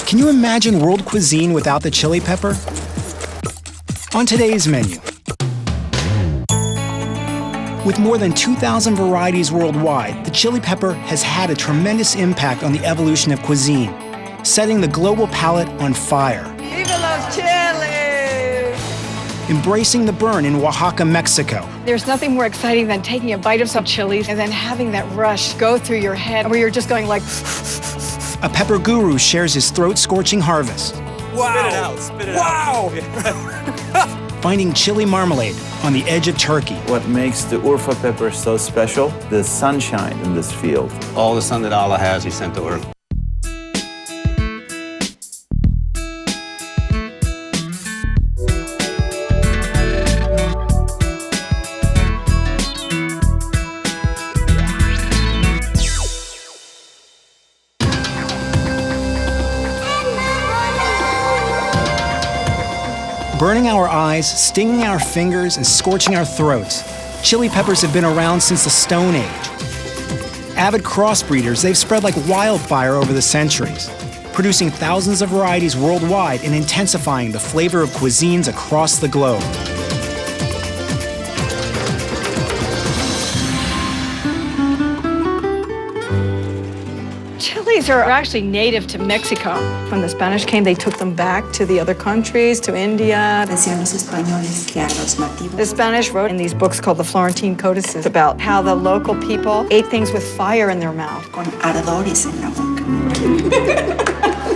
Can you imagine world cuisine without the chili pepper? On today's menu, with more than 2,000 varieties worldwide, the chili pepper has had a tremendous impact on the evolution of cuisine, setting the global palate on fire. Viva los chiles! Embracing the burn in Oaxaca, Mexico. There's nothing more exciting than taking a bite of some chilies and then having that rush go through your head where you're just going like... A pepper guru shares his throat-scorching harvest. Wow! Spit it out. Wow! Finding chili marmalade on the edge of Turkey. What makes the Urfa pepper so special? The sunshine in this field. All the sun that Allah has, He sent to Urfa. Burning our eyes, stinging our fingers, and scorching our throats, chili peppers have been around since the Stone Age. Avid crossbreeders, they've spread like wildfire over the centuries, producing thousands of varieties worldwide and intensifying the flavor of cuisines across the globe. Chilies are actually native to Mexico. When the Spanish came, they took them back to the other countries, to India. Decían los españoles que a los nativos. The Spanish wrote in these books called the Florentine Codices about how the local people ate things with fire in their mouth. Con ardores en la boca.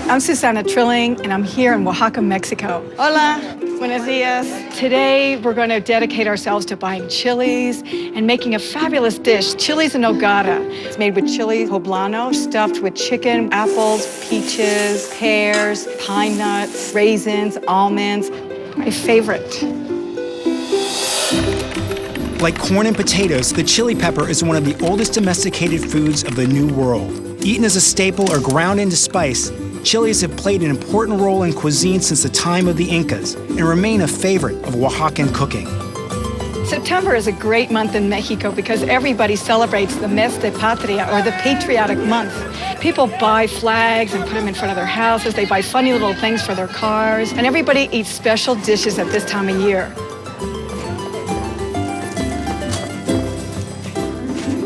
I'm Susana Trilling, and I'm here in Oaxaca, Mexico. Hola, buenos dias. Today, we're going to dedicate ourselves to buying chilies and making a fabulous dish, chilies en nogada. It's made with chili poblano, stuffed with chicken, apples, peaches, pears, pine nuts, raisins, almonds. My favorite. Like corn and potatoes, the chili pepper is one of the oldest domesticated foods of the New World. Eaten as a staple or ground into spice, chilies have played an important role in cuisine since the time of the Incas and remain a favorite of Oaxacan cooking. September is a great month in Mexico because everybody celebrates the Mes de Patria, or the Patriotic Month. People buy flags and put them in front of their houses. They buy funny little things for their cars, and everybody eats special dishes at this time of year.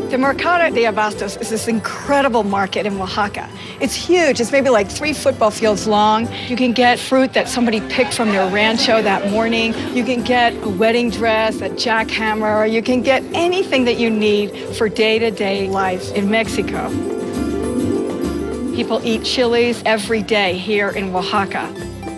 The Mercado de Abastos is this incredible market in Oaxaca. It's huge. It's maybe like 3 football fields long. You can get fruit that somebody picked from their rancho that morning. You can get a wedding dress, a jackhammer. You can get anything that you need for day-to-day life in Mexico. People eat chilies every day here in Oaxaca.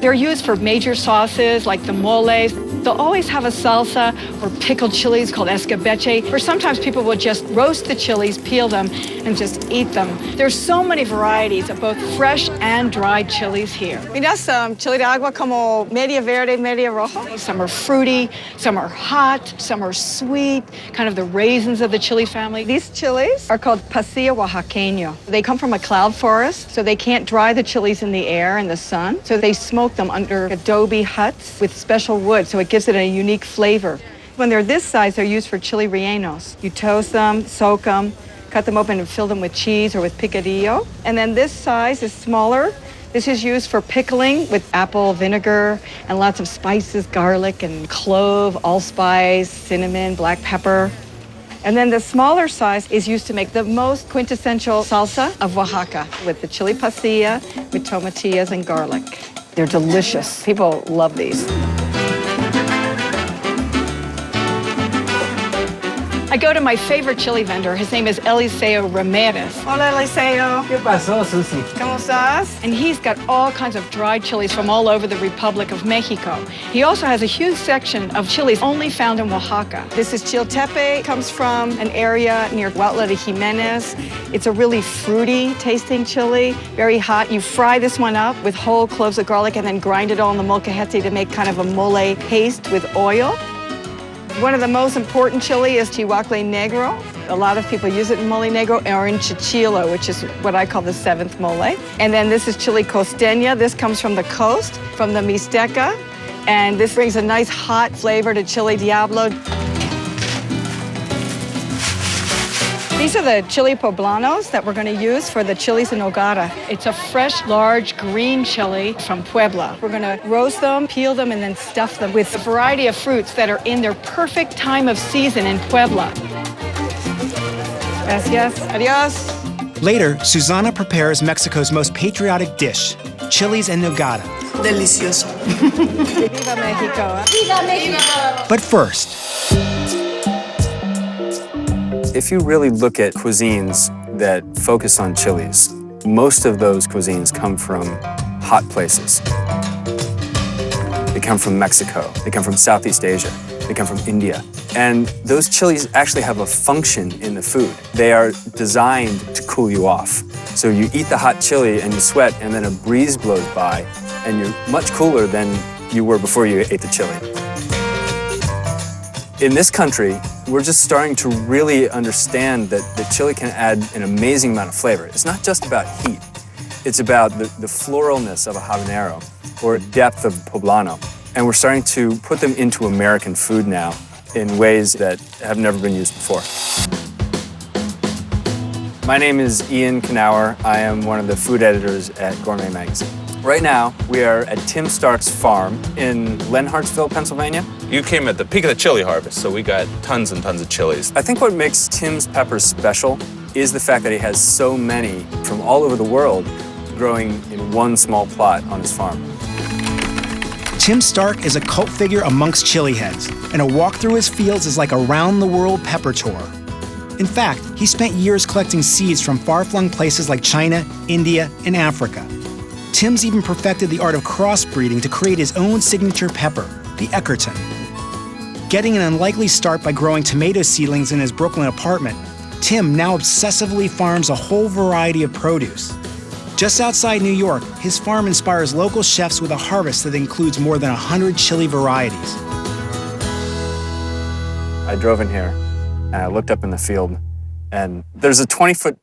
They're used for major sauces like the moles. They'll always have a salsa or pickled chilies called escabeche, or sometimes people will just roast the chilies, peel them, and just eat them. There's so many varieties of both fresh and dried chilies here. Mira, some chile de agua como media verde, media rojo. Some are fruity, some are hot, some are sweet, kind of the raisins of the chili family. These chilies are called pasilla oaxaqueño. They come from a cloud forest, so they can't dry the chilies in the air and the sun, so they smoke them under adobe huts with special wood, so it gives it a unique flavor. When they're this size, they're used for chili rellenos. You toast them, soak them, cut them open and fill them with cheese or with picadillo. And then this size is smaller. This is used for pickling with apple vinegar and lots of spices, garlic and clove, allspice, cinnamon, black pepper. And then the smaller size is used to make the most quintessential salsa of Oaxaca with the chili pasilla, with tomatillas and garlic. They're delicious. People love these. I go to my favorite chili vendor. His name is Eliseo Ramirez. Hola, Eliseo. ¿Qué pasó, Susi? ¿Cómo estás? And he's got all kinds of dried chilies from all over the Republic of Mexico. He also has a huge section of chilies only found in Oaxaca. This is chiltepe. It comes from an area near Huautla de Jimenez. It's a really fruity tasting chili, very hot. You fry this one up with whole cloves of garlic and then grind it all in the molcajete to make kind of a mole paste with oil. One of the most important chili is Chihuahua Negro. A lot of people use it in mole negro or in chichilo, which is what I call the 7th mole. And then this is chili costeña. This comes from the coast, from the Mixteca. And this brings a nice hot flavor to chili diablo. These are the chili poblanos that we're going to use for the chilies en nogada. It's a fresh, large, green chili from Puebla. We're going to roast them, peel them, and then stuff them with a variety of fruits that are in their perfect time of season in Puebla. Gracias. Adios. Later, Susana prepares Mexico's most patriotic dish, chilies en nogada. Delicioso. Viva Mexico. Viva Mexico. But first, If you really look at cuisines that focus on chilies, most of those cuisines come from hot places. They come from Mexico, they come from Southeast Asia, they come from India. And those chilies actually have a function in the food. They are designed to cool you off. So you eat the hot chili and you sweat, and then a breeze blows by, and you're much cooler than you were before you ate the chili. In this country, we're just starting to really understand that the chili can add an amazing amount of flavor. It's not just about heat. It's about the floralness of a habanero or depth of poblano. And we're starting to put them into American food now in ways that have never been used before. My name is Ian Knauer. I am one of the food editors at Gourmet Magazine. Right now, we are at Tim Stark's farm in Lenhartsville, Pennsylvania. You came at the peak of the chili harvest, so we got tons and tons of chilies. I think what makes Tim's peppers special is the fact that he has so many from all over the world growing in one small plot on his farm. Tim Stark is a cult figure amongst chili heads, and a walk through his fields is like a round-the-world pepper tour. In fact, he spent years collecting seeds from far-flung places like China, India, and Africa. Tim's even perfected the art of crossbreeding to create his own signature pepper, the Eckerton. Getting an unlikely start by growing tomato seedlings in his Brooklyn apartment, Tim now obsessively farms a whole variety of produce. Just outside New York, his farm inspires local chefs with a harvest that includes more than 100 chili varieties. I drove in here and I looked up in the field, and there's a 20-foot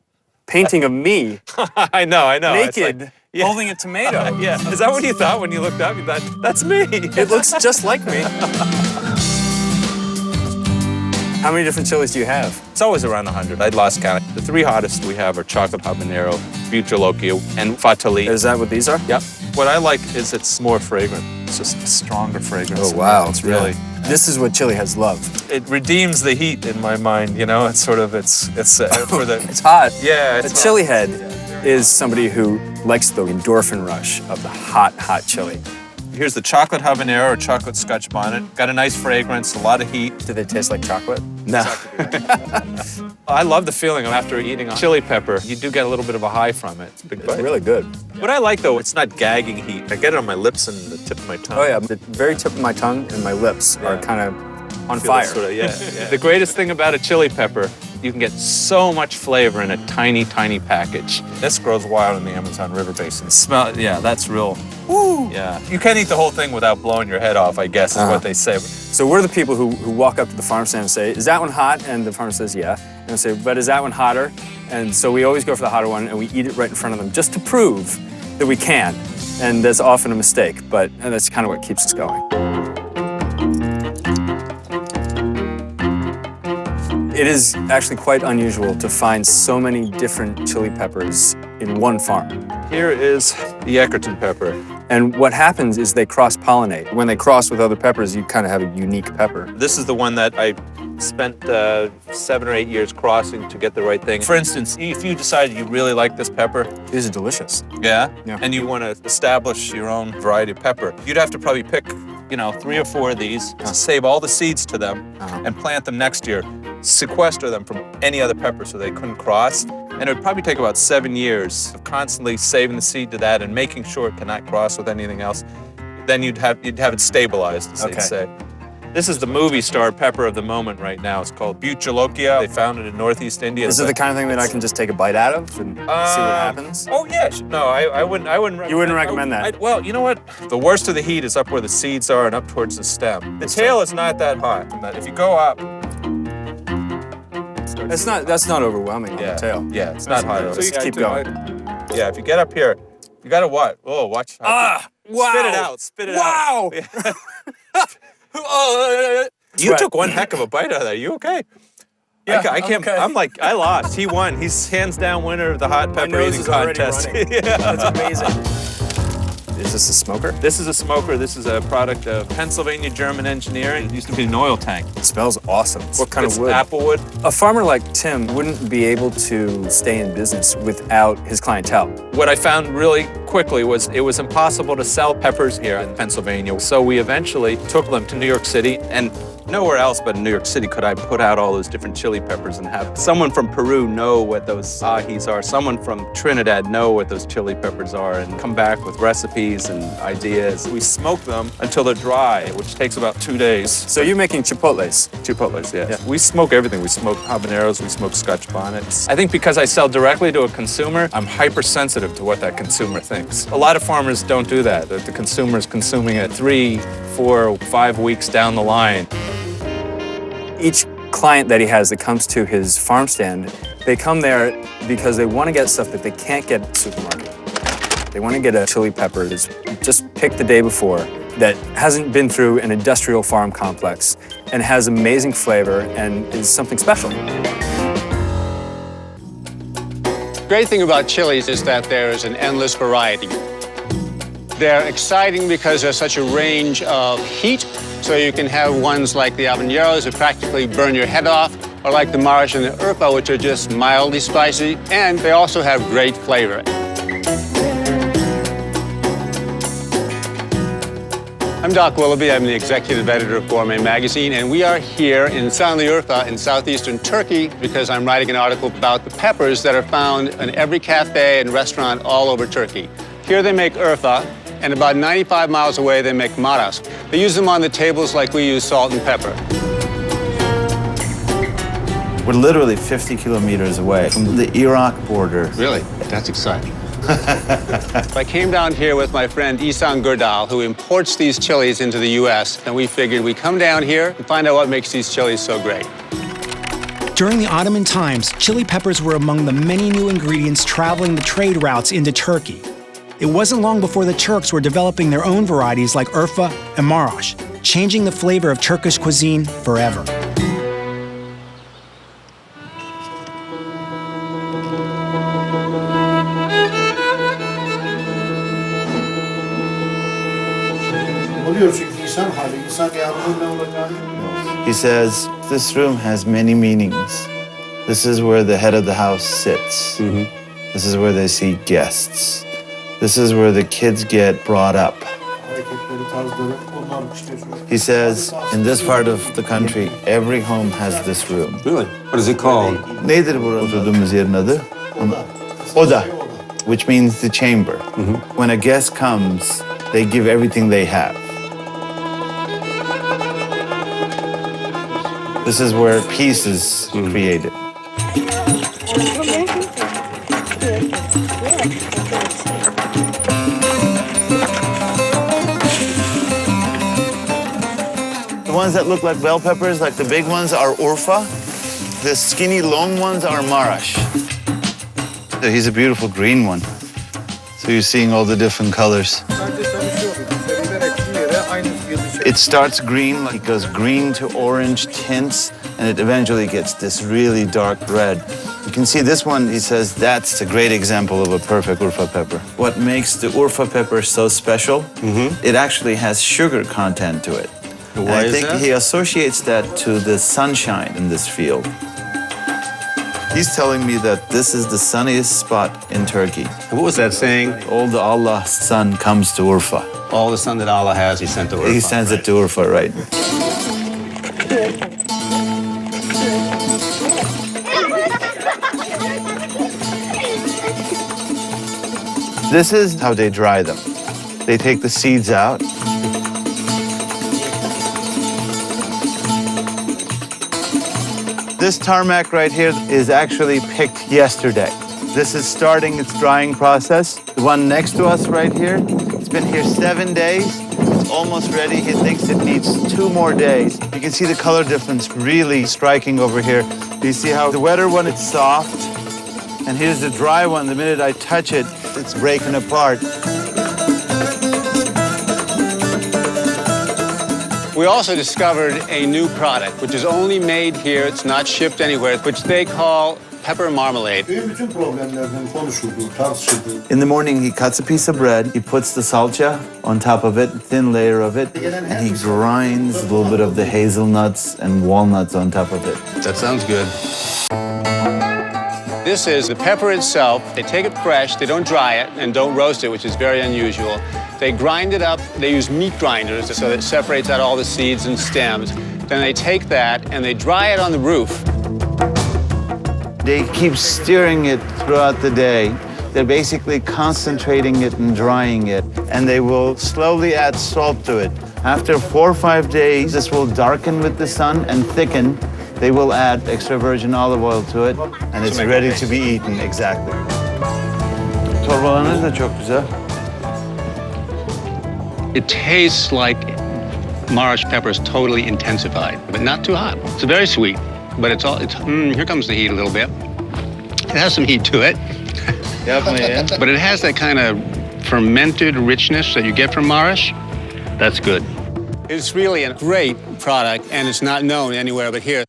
painting of me I know. It's naked like, yeah. holding a tomato. Yeah. Is that what you thought when you looked up? You thought, that's me. It looks just like me. How many different chilies do you have? It's always around 100. I lost count. The three hottest we have are chocolate habanero, LIệu U, and fatali. Is that what these are? Yep. What I like is it's more fragrant. It's just a stronger fragrance. Oh, wow. It's really... Yeah. This is what chili has loved. It redeems the heat in my mind, you know? It's sort of, it's for the... It's hot. Yeah. A chili head is somebody who likes the endorphin rush of the hot, hot chili. Here's the chocolate habanero or chocolate Scotch bonnet. Got a nice fragrance, a lot of heat. Do they taste like chocolate? No. I love the feeling of after eating a chili pepper. You do get a little bit of a high from it. It's a big It's bite. really good. What I like, though, it's not gagging heat. I get it on my lips and the tip of my tongue. Oh, yeah. The very tip of my tongue and my lips are kind of on Feel fire. that sort of, yeah. The greatest thing about a chili pepper, you can get so much flavor in a tiny, tiny package. This grows wild in the Amazon River Basin. Smell, yeah, that's real. Woo! Yeah. You can't eat the whole thing without blowing your head off, I guess, is what they say. So we're the people who walk up to the farm stand and say, is that one hot? And the farmer says, yeah. And I say, but is that one hotter? And so we always go for the hotter one, and we eat it right in front of them just to prove that we can. And that's often a mistake, but that's kind of what keeps us going. It is actually quite unusual to find so many different chili peppers in one farm. Here is the Eckerton pepper. And what happens is they cross-pollinate. When they cross with other peppers, you kind of have a unique pepper. This is the one that I spent 7 or 8 years crossing to get the right thing. For instance, if you decided you really like this pepper, These are delicious. yeah, Yeah. and you want to establish your own variety of pepper, you'd have to probably pick, 3 or 4 of these, save all the seeds to them, and plant them next year. Sequester them from any other pepper so they couldn't cross. And it would probably take about 7 years of constantly saving the seed to that and making sure it cannot cross with anything else. Then you'd have it stabilized, as they'd say. This is the movie star pepper of the moment right now. It's called Butchalokia. They found it in Northeast India. Is it the kind of thing that I can just take a bite out of and see what happens? Oh yeah, no, I wouldn't recommend. You wouldn't recommend that? Well, you know what? The worst of the heat is up where the seeds are and up towards the stem. The tail is not that hot. If you go up, That's not overwhelming on the tail. Yeah, it's not hot. So you keep going. Yeah, if you get up here, you gotta what? Oh, watch. Wow. Spit it out. Spit it Wow. out. You took one heck of a bite out of that. You okay? Yeah, I can't. okay. I'm like, I lost. He won. He's hands down winner of the hot pepper eating contest. Yeah. That's amazing. Is this a smoker? This is a smoker. This is a product of Pennsylvania German engineering. It used to be an oil tank. It smells awesome. What kind It's of wood? Applewood. A farmer like Tim wouldn't be able to stay in business without his clientele. What I found really quickly was it was impossible to sell peppers here in Pennsylvania. So we eventually took them to New York City, and nowhere else but in New York City could I put out all those different chili peppers and have someone from Peru know what those ahis are, someone from Trinidad know what those chili peppers are, and come back with recipes and ideas. We smoke them until they're dry, which takes about 2 days. So you're making chipotles? Chipotles, yeah. We smoke everything. We smoke habaneros, we smoke Scotch bonnets. I think because I sell directly to a consumer, I'm hypersensitive to what that consumer thinks. A lot of farmers don't do that. The consumer's consuming it 3, 4, 5 weeks down the line. Each client that he has that comes to his farm stand, they come there because they want to get stuff that they can't get at the supermarket. They want to get a chili pepper that's just picked the day before, that hasn't been through an industrial farm complex, and has amazing flavor and is something special. The great thing about chilies is that there is an endless variety. They're exciting because there's such a range of heat, so you can have ones like the habaneros that practically burn your head off, or like the Marash and the Urfa, which are just mildly spicy, and they also have great flavor. I'm Doc Willoughby. I'm the executive editor of Gourmet Magazine, and we are here in Urfa in southeastern Turkey because I'm writing an article about the peppers that are found in every cafe and restaurant all over Turkey. Here they make Urfa, and about 95 miles away they make Marash. They use them on the tables like we use salt and pepper. We're literally 50 kilometers away from the Iraq border. Really? That's exciting. I came down here with my friend Isan Gurdal, who imports these chilies into the U.S., and we figured we'd come down here and find out what makes these chilies so great. During the Ottoman times, chili peppers were among the many new ingredients traveling the trade routes into Turkey. It wasn't long before the Turks were developing their own varieties like Urfa and Marash, changing the flavor of Turkish cuisine forever. He says, this room has many meanings. This is where the head of the house sits. This is where they see guests. This is where the kids get brought up. He says, in this part of the country, every home has this room. Really? What is it called? Nedir oturduğumuz yerin adı? Oda, which means the chamber. When a guest comes, they give everything they have. This is where peace is created. The ones that look like bell peppers, like the big ones, are Urfa. The skinny, long ones are Marash. So he's a beautiful green one. So you're seeing all the different colors. It starts green, it goes green to orange tints, and it eventually gets this really dark red. You can see this one, he says, that's a great example of a perfect Urfa pepper. What makes the Urfa pepper so special, it actually has sugar content to it. And I think he associates that to the sunshine in this field. He's telling me that this is the sunniest spot in Turkey. What was that saying? All the Allah's sun comes to Urfa. All the sun that Allah has, he sent to Urfa. He sends it to Urfa, right? This is how they dry them. They take the seeds out. This tarmac right here is actually picked yesterday. This is starting its drying process. The one next to us right here, it's been here 7 days. It's almost ready. He thinks it needs 2 more days. You can see the color difference really striking over here. You see how the wetter one, it's soft. And here's the dry one. The minute I touch it, it's breaking apart. We also discovered a new product, which is only made here, it's not shipped anywhere, which they call pepper marmalade. In the morning, he cuts a piece of bread, he puts the salsa on top of it, thin layer of it, and he grinds a little bit of the hazelnuts and walnuts on top of it. That sounds good. This is the pepper itself. They take it fresh, they don't dry it, and don't roast it, which is very unusual. They grind it up, they use meat grinders so that it separates out all the seeds and stems. Then they take that and they dry it on the roof. They keep stirring it throughout the day. They're basically concentrating it and drying it, and they will slowly add salt to it. After 4 or 5 days, this will darken with the sun and thicken. They will add extra virgin olive oil to it, and it's ready to be eaten, exactly. Torbalarınız da çok güzel. It tastes like Marash peppers totally intensified, but not too hot. It's very sweet, but here comes the heat a little bit. It has some heat to it. Definitely, yeah. But it has that kind of fermented richness that you get from Marash. That's good. It's really a great product, and it's not known anywhere but here.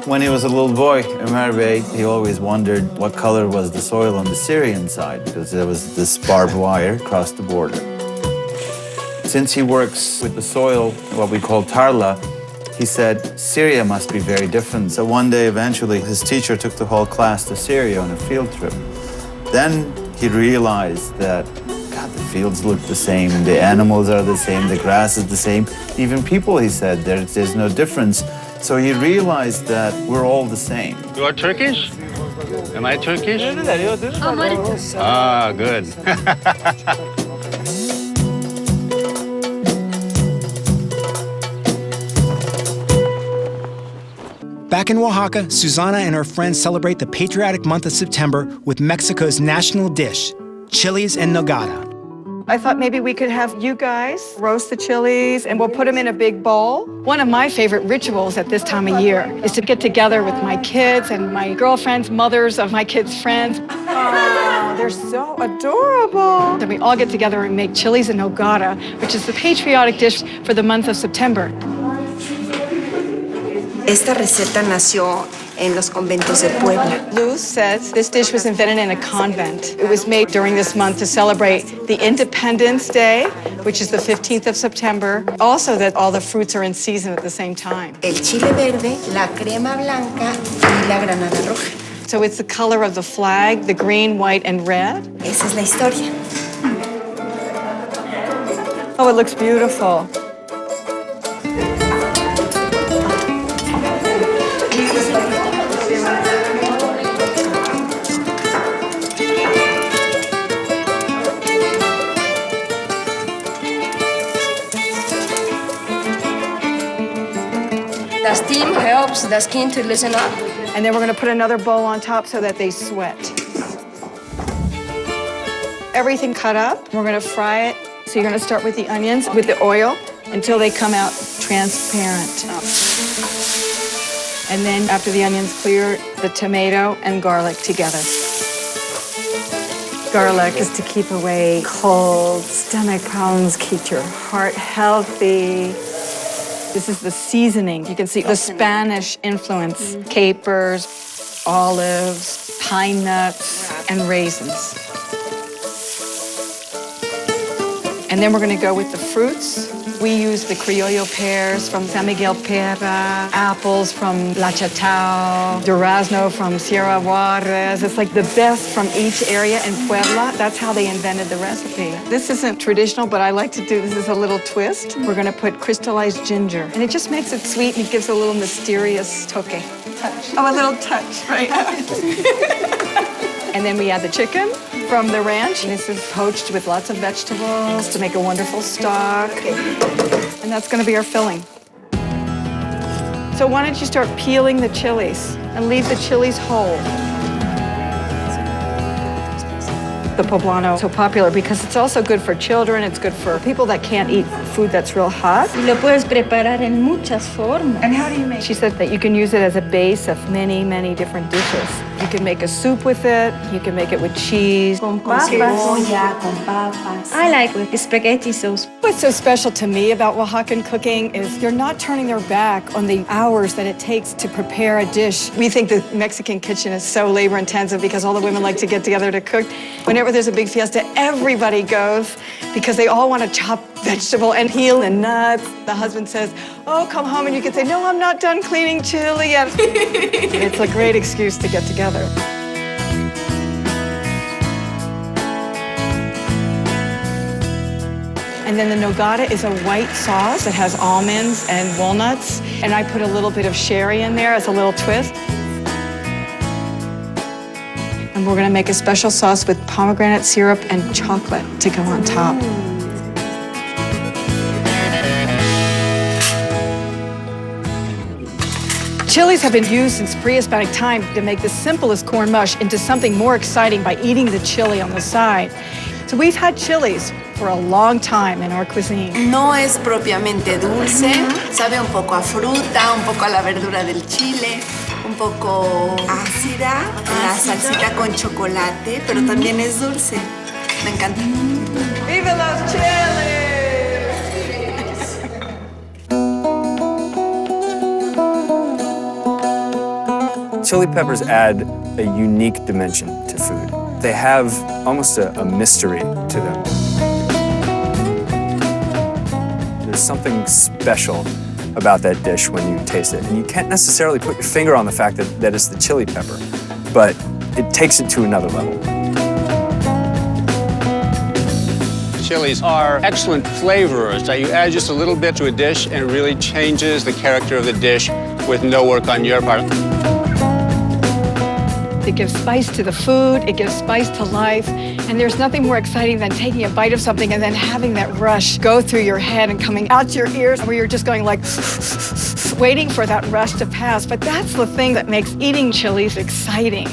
When he was a little boy, Ömer Bey, he always wondered what color was the soil on the Syrian side, because there was this barbed wire across the border. Since he works with the soil, what we call tarla, he said, Syria must be very different. So one day, eventually, his teacher took the whole class to Syria on a field trip. Then he realized that, God, the fields look the same, the animals are the same, the grass is the same. Even people, he said, there's no difference. So he realized that we're all the same. You are Turkish? Am I Turkish? Ah, good. Back in Oaxaca, Susana and her friends celebrate the patriotic month of September with Mexico's national dish, chilies en nogada. I thought maybe we could have you guys roast the chilies and we'll put them in a big bowl. One of my favorite rituals at this time of year is to get together with my kids and my girlfriends, mothers of my kids' friends. Oh, they're so adorable. Then we all get together and make chilies en nogada, which is the patriotic dish for the month of September. Esta receta nació en los conventos de Puebla. Luz says this dish was invented in a convent. It was made during this month to celebrate the Independence Day, which is the 15th of September. Also that all the fruits are in season at the same time. El chile verde, la crema blanca y la granada roja. So it's the color of the flag, the green, white, and red. Esa es la historia. Oh, it looks beautiful. The steam helps the skin to loosen up. And then we're going to put another bowl on top so that they sweat. Everything cut up. We're going to fry it. So you're going to start with the onions, with the oil, until they come out transparent. And then after the onions clear, the tomato and garlic together. Garlic is to keep away colds, stomach problems, keep your heart healthy. This is the seasoning. You can see the Spanish influence. Capers, olives, pine nuts, and raisins. And then we're going to go with the fruits. We use the criollo pears from San Miguel Pera, apples from La Chatao, durazno from Sierra Juarez. It's like the best from each area in Puebla. That's how they invented the recipe. This isn't traditional, but I like to do this as a little twist. We're going to put crystallized ginger, and it just makes it sweet and it gives a little mysterious toque. Touch. Oh, a little touch, right? And then we add the chicken from the ranch. This is poached with lots of vegetables to make a wonderful stock. And that's going to be our filling. So why don't you start peeling the chilies and leave the chilies whole. The poblano is so popular because it's also good for children. It's good for people that can't eat food that's real hot. Lo puedes preparar en muchas formas. And how do you make it? She said that you can use it as a base of many, many different dishes. You can make a soup with it. You can make it with cheese. Con cebolla, con papas. I like with spaghetti sauce. What's so special to me about Oaxacan cooking is they're not turning their back on the hours that it takes to prepare a dish. We think the Mexican kitchen is so labor-intensive because all the women like to get together to cook. Whenever there's a big fiesta, everybody goes because they all want to chop vegetable and peel and nuts. The husband says, oh, come home, and you can say, no, I'm not done cleaning chili yet. It's a great excuse to get together. And then the nogada is a white sauce that has almonds and walnuts. And I put a little bit of sherry in there as a little twist. And we're gonna make a special sauce with pomegranate syrup and chocolate to go on top. Chilies have been used since pre-Hispanic time to make the simplest corn mush into something more exciting by eating the chili on the side. So we've had chilies for a long time in our cuisine. No es propiamente dulce, sabe un poco a fruta, un poco a la verdura del chile, un poco ácida, la salsita con chocolate, pero también es dulce. Me encanta. ¡Viva los chiles! Chili peppers add a unique dimension to food. They have almost a mystery to them. There's something special about that dish when you taste it. And you can't necessarily put your finger on the fact that it's the chili pepper, but it takes it to another level. Chilies are excellent flavorers. You add just a little bit to a dish and it really changes the character of the dish with no work on your part. It gives spice to the food, it gives spice to life, and there's nothing more exciting than taking a bite of something and then having that rush go through your head and coming out your ears where you're just going like, waiting for that rush to pass. But that's the thing that makes eating chilies exciting.